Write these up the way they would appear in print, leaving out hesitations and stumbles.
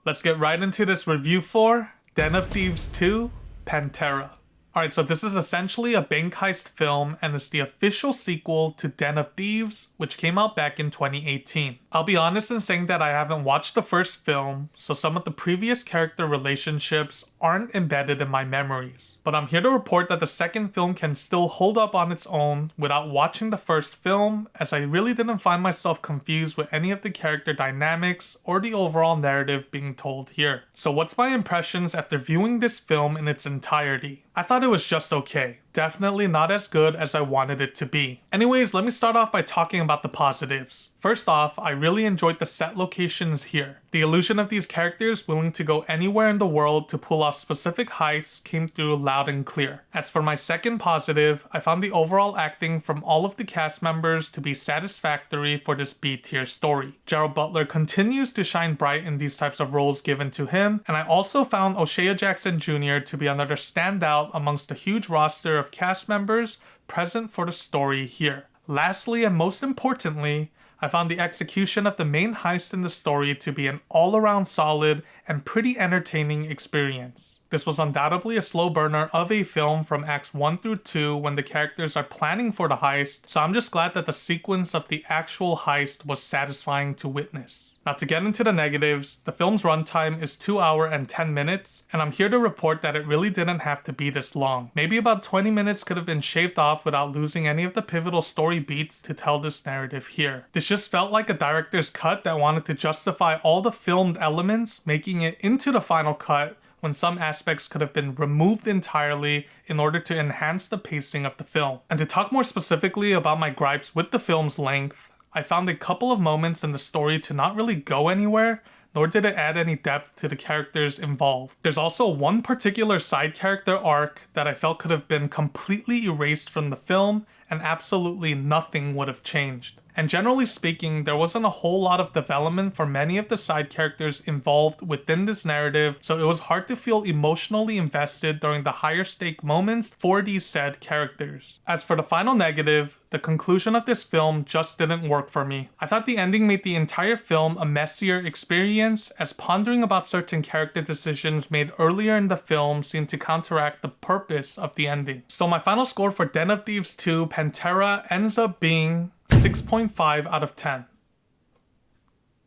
Let's get right into this review for Den of Thieves 2, Pantera. Alright, so this is essentially a bank heist film and it's the official sequel to Den of Thieves, which came out back in 2018. I'll be honest in saying that I haven't watched the first film, so some of the previous character relationships aren't embedded in my memories. But I'm here to report that the second film can still hold up on its own without watching the first film, as I really didn't find myself confused with any of the character dynamics or the overall narrative being told here. So what's my impressions after viewing this film in its entirety? I thought it was just okay. Definitely not as good as I wanted it to be. Anyways, let me start off by talking about the positives. First off, I really enjoyed the set locations here. The illusion of these characters willing to go anywhere in the world to pull off specific heists came through loud and clear. As for my second positive, I found the overall acting from all of the cast members to be satisfactory for this B-tier story. Gerald Butler continues to shine bright in these types of roles given to him, and I also found O'Shea Jackson Jr. to be another standout amongst the huge roster of cast members present for the story here. Lastly, and most importantly, I found the execution of the main heist in the story to be an all-around solid and pretty entertaining experience. This was undoubtedly a slow burner of a film from acts 1 through 2 when the characters are planning for the heist, so I'm just glad that the sequence of the actual heist was satisfying to witness. Now to get into the negatives, the film's runtime is 2 hours and 10 minutes, and I'm here to report that it really didn't have to be this long. Maybe about 20 minutes could have been shaved off without losing any of the pivotal story beats to tell this narrative here. This just felt like a director's cut that wanted to justify all the filmed elements, making it into the final cut, when some aspects could have been removed entirely in order to enhance the pacing of the film. And to talk more specifically about my gripes with the film's length, I found a couple of moments in the story to not really go anywhere, nor did it add any depth to the characters involved. There's also one particular side character arc that I felt could have been completely erased from the film, and absolutely nothing would have changed. And generally speaking, there wasn't a whole lot of development for many of the side characters involved within this narrative, so it was hard to feel emotionally invested during the higher stake moments for these said characters. As for the final negative, the conclusion of this film just didn't work for me. I thought the ending made the entire film a messier experience, as pondering about certain character decisions made earlier in the film seemed to counteract the purpose of the ending. So my final score for Den of Thieves 2 Pantera ends up being 6.5 out of 10.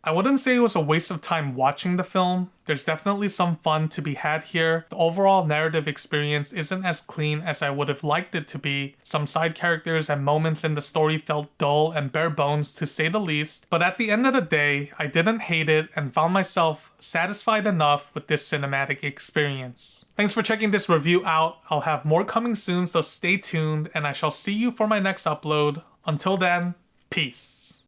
I wouldn't say it was a waste of time watching the film. There's definitely some fun to be had here. The overall narrative experience isn't as clean as I would have liked it to be. Some side characters and moments in the story felt dull and bare bones to say the least. But at the end of the day, I didn't hate it and found myself satisfied enough with this cinematic experience. Thanks for checking this review out. I'll have more coming soon, so stay tuned and I shall see you for my next upload. Until then, peace.